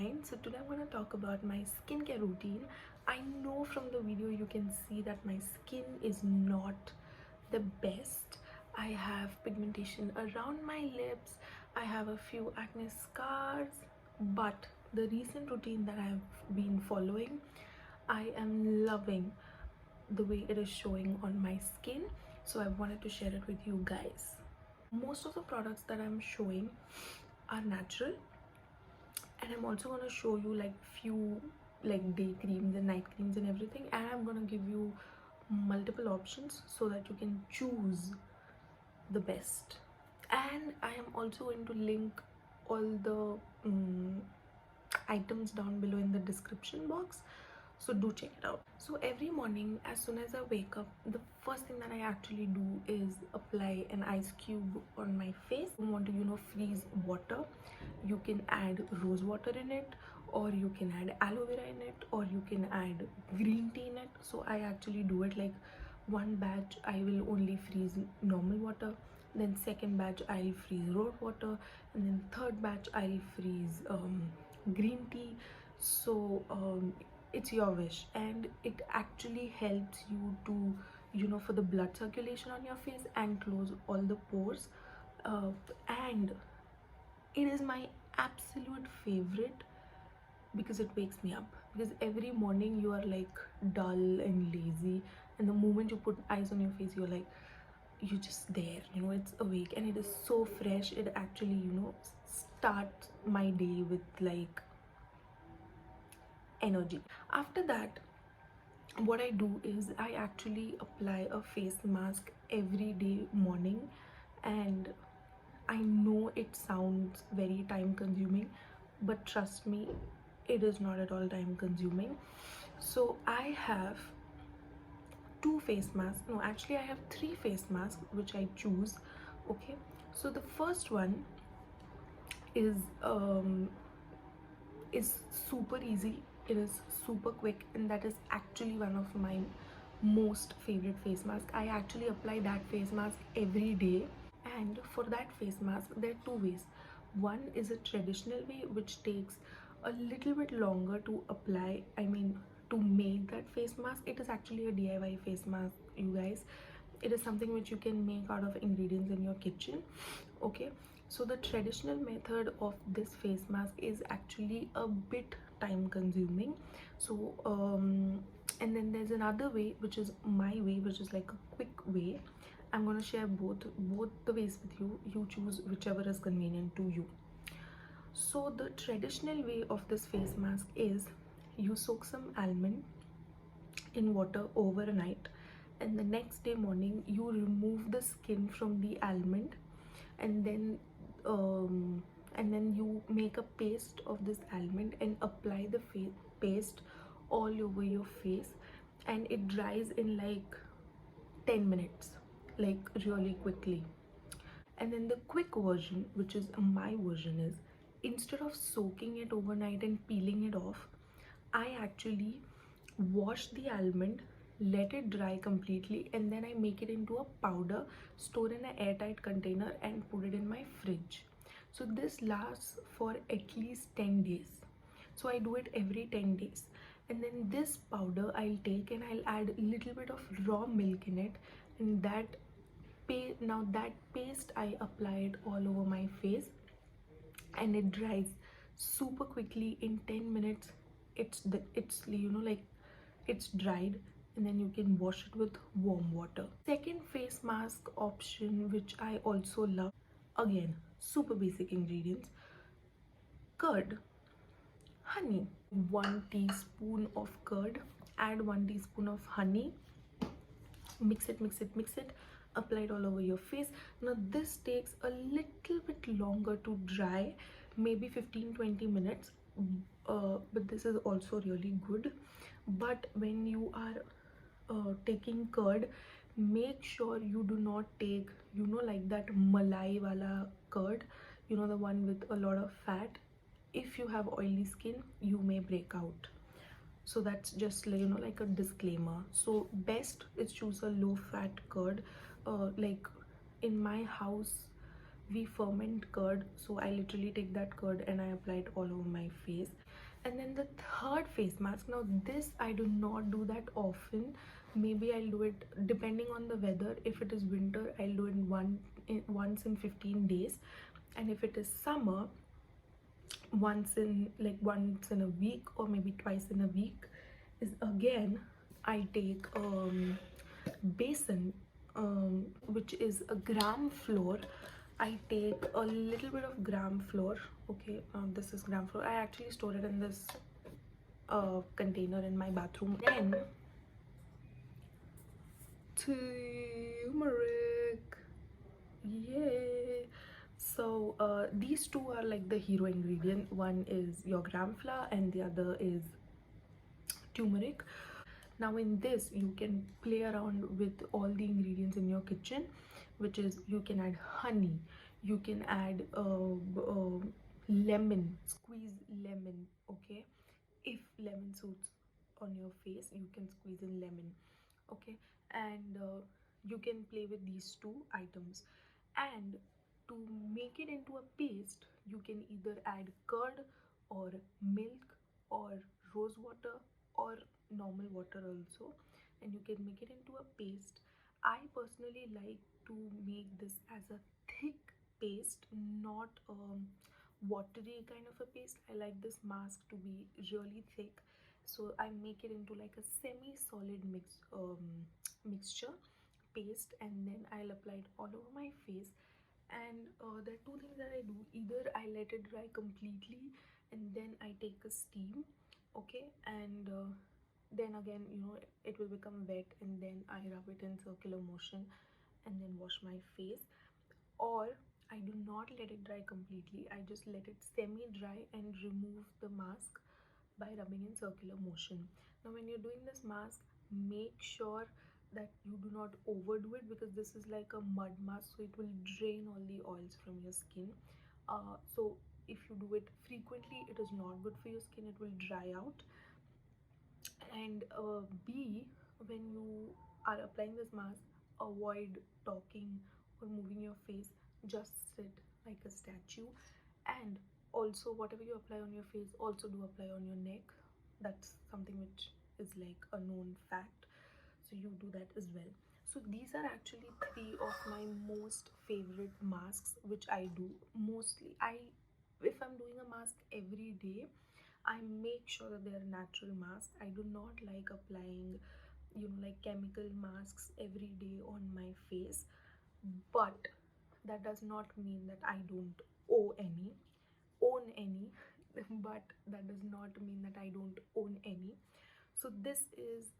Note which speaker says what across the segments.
Speaker 1: fine. So today I'm going to talk about my skincare routine. I know from the video you can see that my skin is not the best. I have pigmentation around my lips, I have a few acne scars, but the recent routine that I've been following, I am loving the way it is showing on my skin. So I wanted to share it with you guys. Most of the products that I'm showing are natural, and I'm also going to show you like few like day creams and night creams and everything, and I'm going to give you multiple options so that you can choose the best. And I am also going to link all the items down below in the description box, so do check it out. So every morning as soon as I wake up, the first thing that I actually do is apply an ice cube on my face. You want to freeze water, you can add rose water in it, or you can add aloe vera in it, or you can add green tea in it. So I actually do it like one batch I will only freeze normal water, then second batch I'll freeze rose water, and then third batch I'll freeze green tea. So it's your wish, and it actually helps you to for the blood circulation on your face and close all the pores, and it is my absolute favorite because it wakes me up. Because every morning you are like dull and lazy, and the moment you put eyes on your face, you're like, you're just there, it's awake, and it is so fresh. It actually starts my day with like energy. After that, what I do is I actually apply a face mask every day morning, and I know it sounds very time consuming, but trust me, it is not at all time consuming. So I have two face masks. No, actually I have three face masks which I choose. Okay, so the first one is super easy, it is super quick, and that is actually one of my most favorite face mask. I actually apply that face mask every day. And for that face mask there are two ways. One is a traditional way, which takes a little bit longer to apply, I mean to make that face mask. It is actually a DIY face mask, you guys. It is something which you can make out of ingredients in your kitchen. Okay, so the traditional method of this face mask is actually a bit time consuming. So and then there's another way, which is my way, which is like a quick way. I'm going to share both the ways with you. You choose whichever is convenient to you. So the traditional way of this face mask is you soak some almond in water overnight, and the next day morning you remove the skin from the almond, and then you make a paste of this almond and apply the paste all over your face, and it dries in like 10 minutes, like really quickly. And then the quick version, which is my version, is instead of soaking it overnight and peeling it off, I actually wash the almond, let it dry completely, and then I make it into a powder, store in an airtight container, and put it in my fridge. So this lasts for at least 10 days. So I do it every 10 days. And then this powder I'll take and I'll add a little bit of raw milk in it, and that paste I apply it all over my face, and it dries super quickly. In 10 minutes it's like it's dried, and then you can wash it with warm water. Second face mask option, which I also love, again super basic ingredients: curd, honey. 1 teaspoon of curd, add 1 teaspoon of honey, mix it, apply it all over your face. Now this takes a little bit longer to dry, maybe 15-20 minutes, but this is also really good. But when you are taking curd, make sure you do not take like that malai wala curd, the one with a lot of fat. If you have oily skin, you may break out. So that's just like a disclaimer. So best is choose a low fat curd. Like in my house we ferment curd, so I literally take that curd and I apply it all over my face. And then the third face mask, now this I do not do that often. Maybe I'll do it depending on the weather. If it is winter, I'll do it once in 15 days, and if it is summer, once in a week, or maybe twice in a week. Is again, I take basin, which is a gram flour. I take a little bit of gram flour. Okay, this is gram flour. I actually store it in this container in my bathroom. Then turmeric. Yay! So these two are like the hero ingredient. One is your gram flour and the other is turmeric. Now in this you can play around with all the ingredients in your kitchen, which is you can add honey, you can add lemon, squeeze lemon. Okay, if lemon suits on your face, you can squeeze in lemon. Okay, and you can play with these two items. And to make it into a paste, you can either add curd or milk or rose water or normal water also, and you can make it into a paste. I personally like to make this as a thick paste, not watery kind of a paste. I like this mask to be really thick, so I make it into like a semi-solid mixture paste, and then I'll apply it all over my face. And there are two things that I do: either I let it dry completely and then I take a steam. Okay, and then again, it will become wet, and then I rub it in circular motion and then wash my face. Or I do not let it dry completely, I just let it semi dry and remove the mask by rubbing in circular motion. Now when you're doing this mask, make sure that you do not overdo it, because this is like a mud mask, so it will drain all the oils from your skin. So if you do it frequently, it is not good for your skin, it will dry out. And B, when you are applying this mask, avoid talking or moving your face, just sit like a statue. And also, whatever you apply on your face, also do apply on your neck. That's something which is like a known fact, so you do that as well. So these are actually three of my most favorite masks which I do mostly. If I'm doing a mask every day, I make sure that they are natural masks. I do not like applying, like chemical masks every day on my face. But that does not mean that I don't own any. But that does not mean that I don't own any. So this is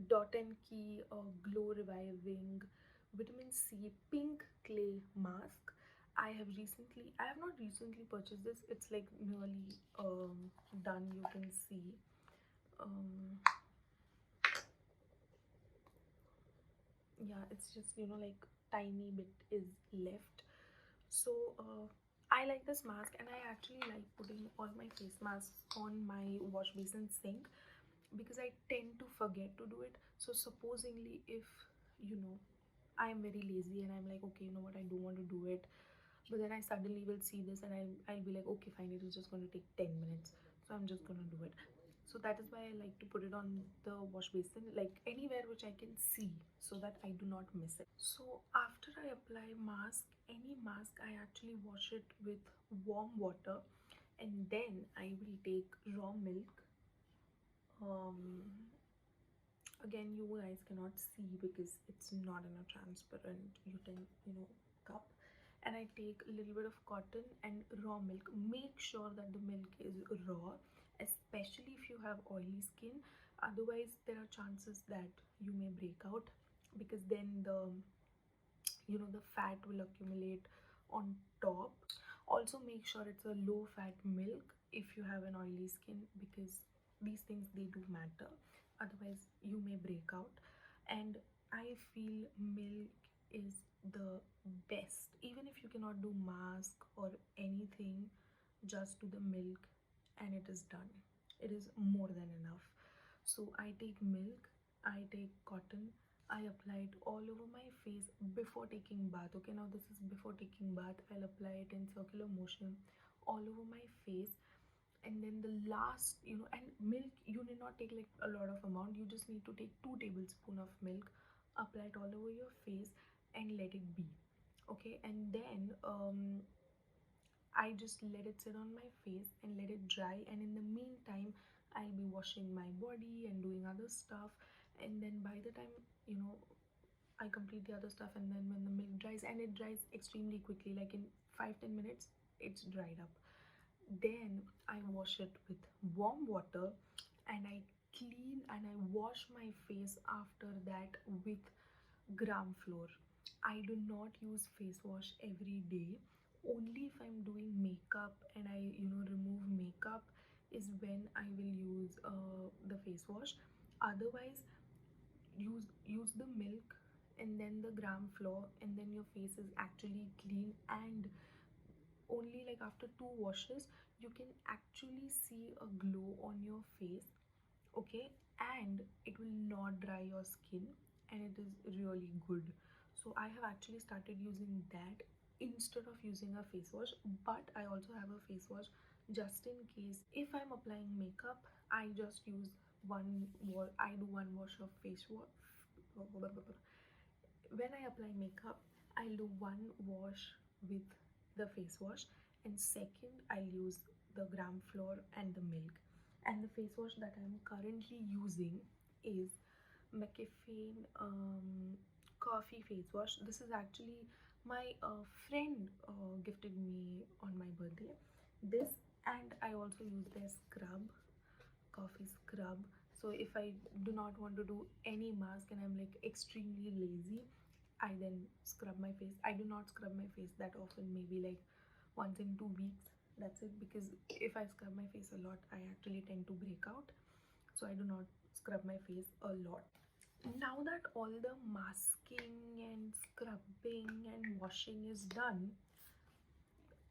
Speaker 1: Dot and Key Glow Reviving Vitamin C Pink Clay Mask. I have not recently purchased this. It's like nearly done. You can see. Um, yeah, it's just, like tiny bit is left. So I like this mask, and I actually like putting all my face masks on my wash basin sink, because I tend to forget to do it. So supposingly, if you know I am very lazy and I'm like, okay, you know what, I don't want to do it, but then I suddenly will see this and I'll be like, okay, fine, it is just going to take 10 minutes, so I'm just going to do it. So that is why I like to put it on the wash basin, like anywhere which I can see, so that I do not miss it. So after I apply any mask, I actually wash it with warm water, and then I will take raw milk. Again, you guys cannot see because it's not in a transparent cup. And I take a little bit of cotton and raw milk. Make sure that the milk is raw, especially if you have oily skin. Otherwise there are chances that you may break out, because then the fat will accumulate on top. Also make sure it's a low fat milk if you have an oily skin, because these things, they do matter, otherwise you may break out. And I feel milk is the best. Even if you cannot do mask or anything, just do the milk and it is done. It is more than enough. So I take milk, I take cotton, I apply it all over my face before taking bath. Okay, now this is before taking bath. I'll apply it in circular motion all over my face. And then the last, and milk, you need not take like a lot of amount, you just need to take 2 tablespoons of milk, apply it all over your face and let it be. Okay, and then I just let it sit on my face and let it dry, and in the meantime I'll be washing my body and doing other stuff. And then by the time, you know I complete the other stuff, and then when the milk dries, and it dries extremely quickly, like in 5-10 minutes it's dried up, then I wash it with warm water, and I clean and I wash my face after that with gram flour. I do not use face wash every day. Only if I'm doing makeup and I, remove makeup is when I will use the face wash. Otherwise, use the milk and then the gram flour, and then your face is actually clean. And only like after 2 washes you can actually see a glow on your face. Okay, and it will not dry your skin, and it is really good. So I have actually started using that instead of using a face wash. But I also have a face wash just in case if I'm applying makeup. I just use I do one wash of face wash. When I apply makeup, I'll do one wash with the face wash, and second I'll use the gram flour and the milk. And the face wash that I'm currently using is McAfee coffee face wash. This is actually my friend gifted me on my birthday. This, and I also use their scrub, coffee scrub. So if I do not want to do any mask and I'm like extremely lazy, I then scrub my face. I do not scrub my face that often, maybe like once in 2 weeks. That's it, because if I scrub my face a lot, I actually tend to break out. So I do not scrub my face a lot. Now that all the masking and scrubbing and washing is done,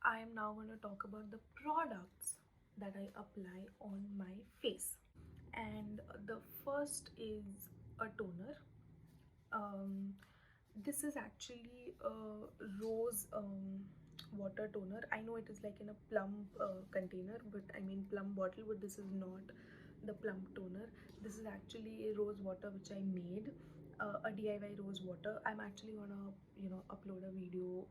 Speaker 1: I am now going to talk about the products that I apply on my face. And the first is a toner. um, this is actually a rose water toner. I know it is like in a plum container, but I mean plum bottle, but this is not the plum toner. This is actually a rose water which I made, a DIY rose water. I'm actually gonna upload a video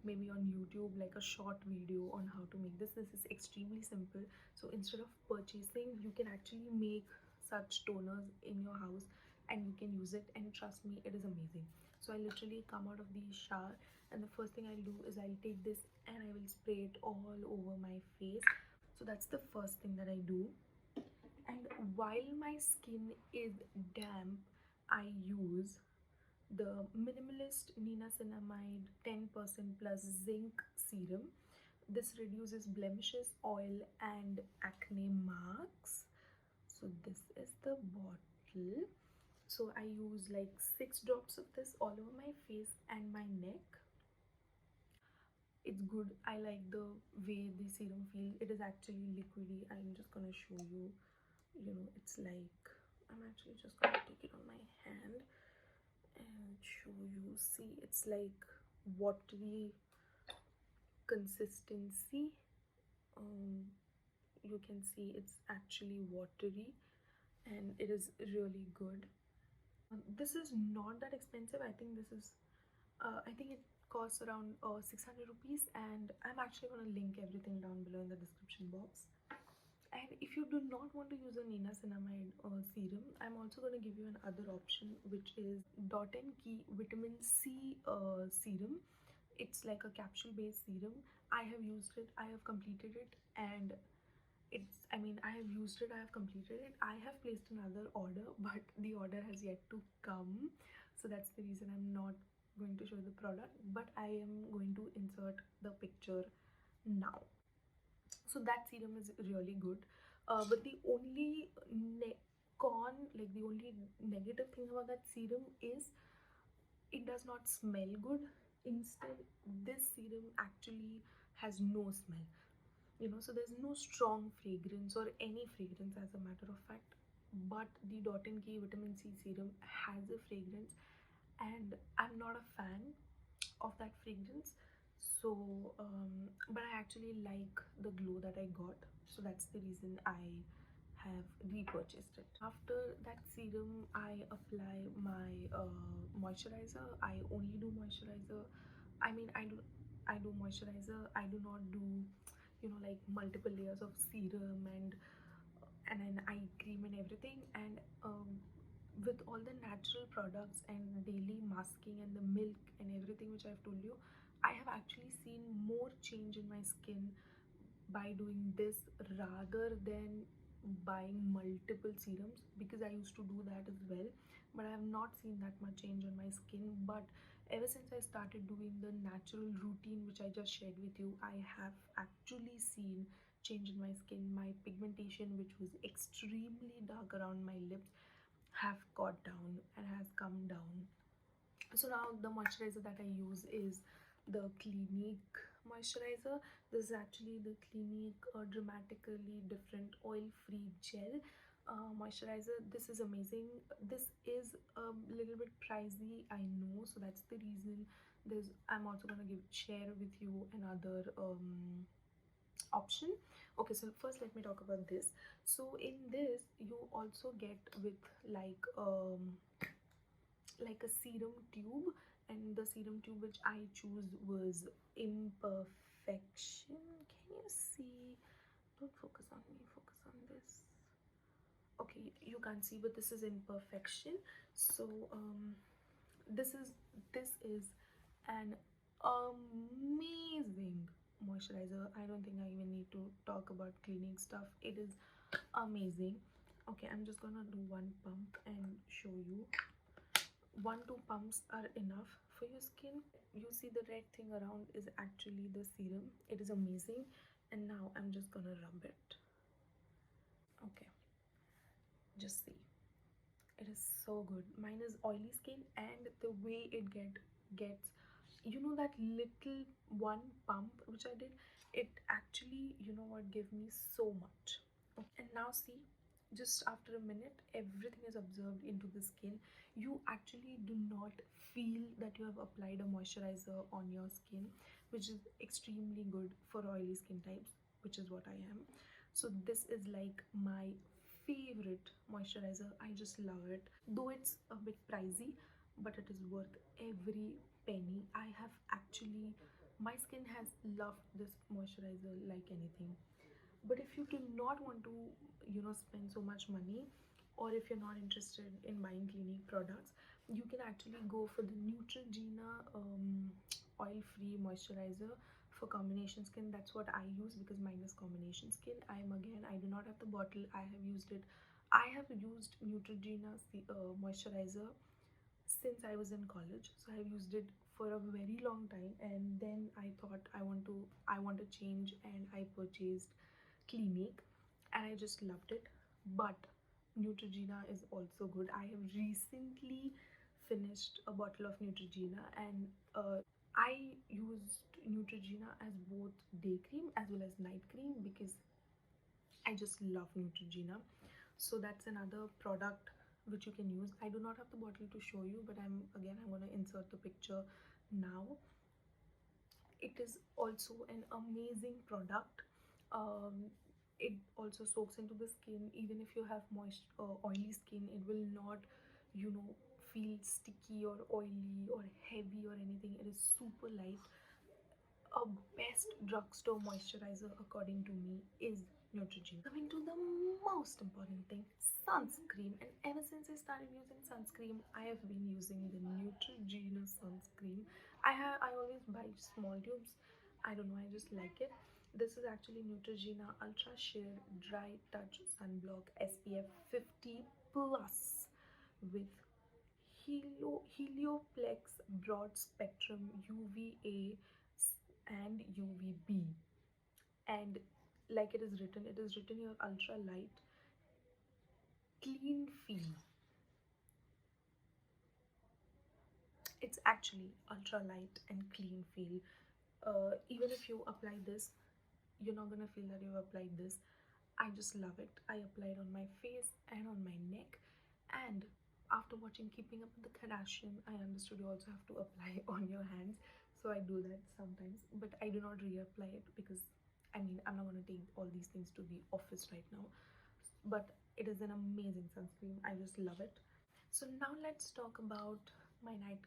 Speaker 1: maybe on YouTube, like a short video on how to make this. This is extremely simple. So instead of purchasing, you can actually make such toners in your house and you can use it, and trust me, it is amazing. So I literally come out of the shower, and the first thing I'll do is I'll take this and I will spray it all over my face. So that's the first thing that I do. And while my skin is damp, I use the minimalist niacinamide 10% plus zinc serum. This reduces blemishes, oil and acne marks. So this is the bottle. So I use like 6 drops of this all over my face and my neck. It's good. I like the way the serum feels. It is actually liquidy. I'm just gonna show you. It's like, I'm actually just gonna take it on my hand and show you. See, it's like watery consistency. You can see it's actually watery, and it is really good. This is not that expensive. I think this is I think it costs around 600 rupees, and I'm actually going to link everything down below in the description box. And if you do not want to use a niacinamide serum, I'm also going to give you another option, which is Dot and Key Vitamin C serum. It's like a capsule based serum. I have used it, I have completed it, and I have used it, I have completed it. I have placed another order, but the order has yet to come. So that's the reason I'm not going to show the product, but I am going to insert the picture now. So that serum is really good. But the only the only negative thing about that serum is it does not smell good. Instead, this serum actually has no smell. So there's no strong fragrance or any fragrance, as a matter of fact. But the Dot and Key Vitamin C serum has a fragrance, and I'm not a fan of that fragrance. So but I actually like the glow that I got, so that's the reason I have repurchased it. After that serum, I apply my moisturizer. I only do moisturizer. I mean, I do moisturizer. I do not do, like multiple layers of serum and an eye cream and everything. And with all the natural products and daily masking and the milk and everything which I've told you, I have actually seen more change in my skin by doing this rather than buying multiple serums, because I used to do that as well, but I have not seen that much change on my skin. But ever since I started doing the natural routine which I just shared with you, I have actually seen change in my skin. My pigmentation, which was extremely dark around my lips, have got down and has come down. So now the moisturizer that I use is the Clinique moisturizer. This is actually the Clinique Dramatically Different Oil Free Gel moisturizer. This is amazing. This is a little bit pricey, I know, so that's the reason. There's I'm also gonna share with you another option. Okay, so first let me talk about this. So in this you also get with like a serum tube, and the serum tube which I choose was Imperfection. Can you see? Don't focus on me, focus on this. Okay, you can't see, but this is Imperfection. So this is an amazing moisturizer. I don't think I even need to talk about cleaning stuff. It is amazing. Okay, I'm just gonna do one pump and show you. 1-2 pumps are enough for your skin. You see the red thing around is actually the serum. It is amazing. And now I'm just gonna rub it. Okay, just see. It is so good. Mine is oily skin, and the way it gets, that little one pump which I did, it actually, what, gave me so much. And now see, just after a minute, everything is absorbed into the skin. You actually do not feel that you have applied a moisturizer on your skin, which is extremely good for oily skin types, which is what I am. So this is like my favorite moisturizer. I just love it, though it's a bit pricey, but it is worth every penny. I have actually My skin has loved this moisturizer like anything. But if you do not want to, spend so much money, or if you're not interested in buying Clinique products, you can actually go for the Neutrogena oil-free moisturizer for combination skin. That's what I use because mine is combination skin. I do not have the bottle. I have used Neutrogena moisturizer since I was in college, so I've used it for a very long time, and then I thought I want to change, and I purchased Clinique, and I just loved it. But Neutrogena is also good. I have recently finished a bottle of Neutrogena, and I used Neutrogena as both day cream as well as night cream because I just love Neutrogena. So that's another product which you can use. I do not have the bottle to show you, but I'm going to insert the picture now. It is also an amazing product. It also soaks into the skin. Even if you have oily skin, it will not, feel sticky or oily or heavy or anything. It is super light. A best drugstore moisturizer according to me is Neutrogena. Coming to the most important thing, sunscreen. And ever since I started using sunscreen, I have been using the Neutrogena sunscreen. I always buy small tubes. I don't know, I just like it. This is actually Neutrogena Ultra Sheer Dry Touch Sunblock SPF 50 plus with Helioplex broad spectrum UVA and UVB. And like it is written here, ultra light, clean feel. It's actually ultra light and clean feel. Even if you apply this, you're not gonna feel that you've applied this. I just love it. I apply it on my face and on my neck, and after watching Keeping Up with the Kardashian, I understood you also have to apply on your hands. So I do that sometimes, but I do not reapply it because I mean I'm not going to take all these things to the office right now. But it is an amazing sunscreen. I just love it. So now let's talk about my night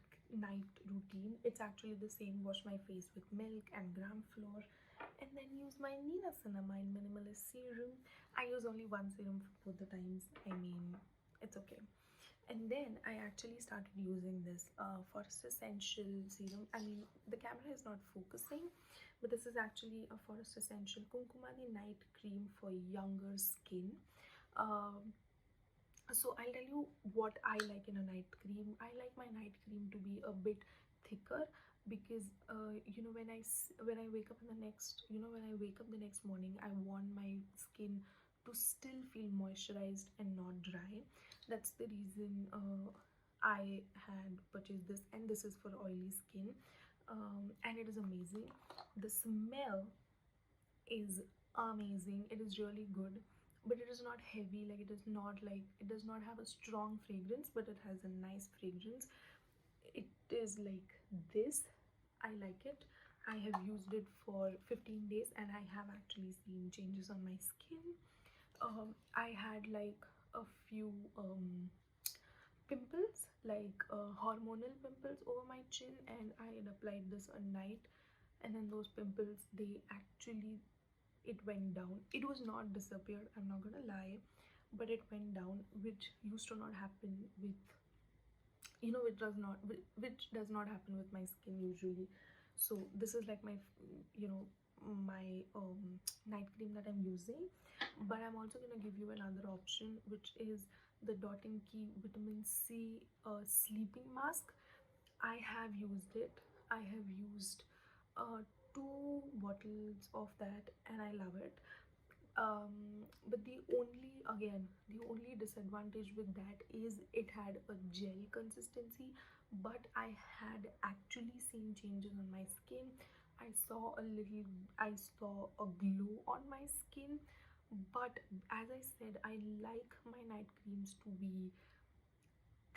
Speaker 1: routine. It's actually the same: wash my face with milk and gram flour, and then use my niacinamide minimalist serum. I use only one serum for both the times. I mean, it's okay. And then I actually started using this Forest Essential serum. I mean, the camera is not focusing, but this is actually a Forest Essential Kumkumadi night cream for younger skin. um, so I'll tell you what I like in a night cream. I like my night cream to be a bit thicker because you know, when I wake up in the next, you know, when I wake up the next morning, I want my skin to still feel moisturized and not dry. That's the reason I had purchased this, and this is for oily skin. And it is amazing. The smell is amazing. It is really good, but it is not heavy. Like, it is not like, it does not have a strong fragrance, but it has a nice fragrance. It is like this. I like it. I have used it for 15 days and I have actually seen changes on my skin. I had like a few pimples, like hormonal pimples over my chin, and I had applied this at night, and then those pimples, they actually, it went down. It was not disappeared, I'm not gonna lie, but it went down, which used to not happen with, you know, which does not happen with my skin usually. So this is like my, you know, my night cream that I'm using. But I'm also going to give you another option, which is the Dot and Key vitamin C sleeping mask. I have used it. I have used uh, 2 bottles of that and I love it. But the only disadvantage with that is it had a gel consistency, but I had actually seen changes on my skin. I saw a glow on my skin. But as I said, I like my night creams to be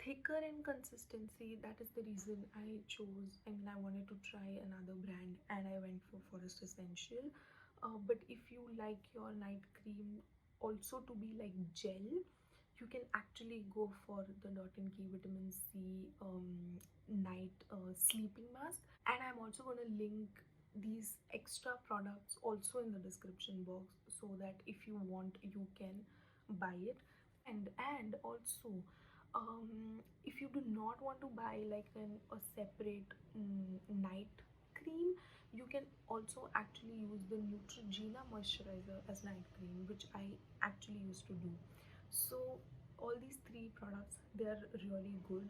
Speaker 1: thicker in consistency. That is the reason I chose, I mean, I wanted to try another brand and I went for Forest Essential. But if you like your night cream also to be like gel, you can actually go for the Dot and Key vitamin C night sleeping mask. And I'm also going to link these extra products also in the description box, so that if you want, you can buy it. And also, if you do not want to buy like a separate night cream, you can also actually use the Neutrogena moisturizer as night cream, which I actually used to do. So all these 3 products, they are really good.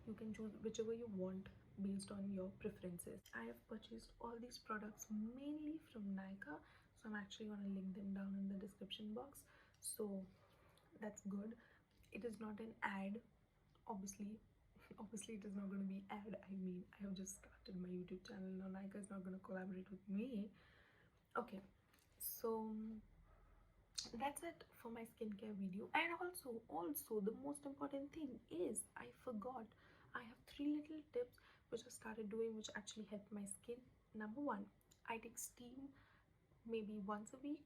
Speaker 1: You can choose whichever you want based on your preferences. I have purchased all these products mainly from Nykaa, so I'm actually going to link them down in the description box. So that's good. It is not an ad, obviously. Obviously it is not going to be ad. I mean, I have just started my YouTube channel. Now Nykaa is not going to collaborate with me. Okay, so that's it for my skincare video. And also the most important thing is, I forgot, I have 3 little tips which I started doing, which actually helped my skin. Number 1, I take steam maybe once a week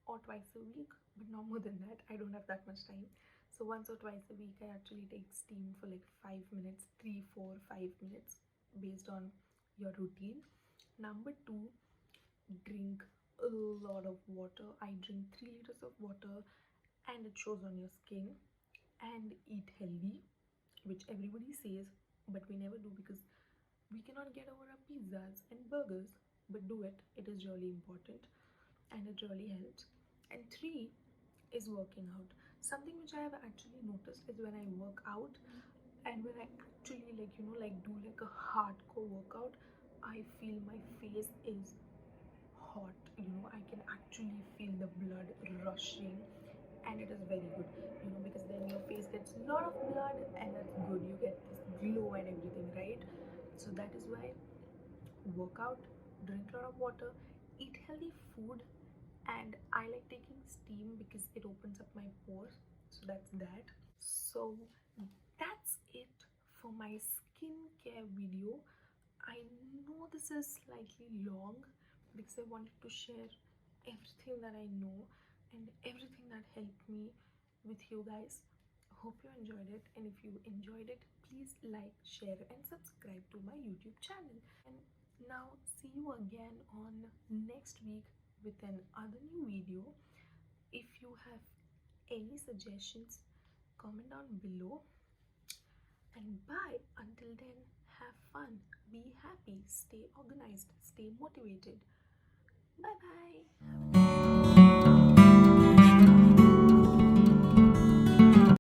Speaker 1: or twice a week, but not more than that. I don't have that much time. So once or twice a week I actually take steam for like 5 minutes, 3 4 5 minutes, based on your routine. Number 2, drink a lot of water. I drink 3 liters of water, and it shows on your skin. And eat healthy, which everybody says, but we never do because we cannot get over our pizzas and burgers. But do it, it is really important and it really helps. And 3 is working out. Something which I have actually noticed is when I work out, and when I actually, like, you know, like do like a hardcore workout, I feel my face is hot. You know, I can actually feel the blood rushing, and it is very good, you know, because then your face gets a lot of blood and that's good. You get this glow and everything, right? So that is why work out, drink a lot of water, eat healthy food, and I like taking steam because it opens up my pores. So that's that. So that's it for my skincare video. I know this is slightly long because I wanted to share everything that I know and everything that helped me with you guys. Hope you enjoyed it, and if you enjoyed it, please like, share, and subscribe to my YouTube channel. And now, see you again on next week with another new video. If you have any suggestions, comment down below. And bye. Until then, have fun, be happy, stay organized, stay motivated. Bye bye.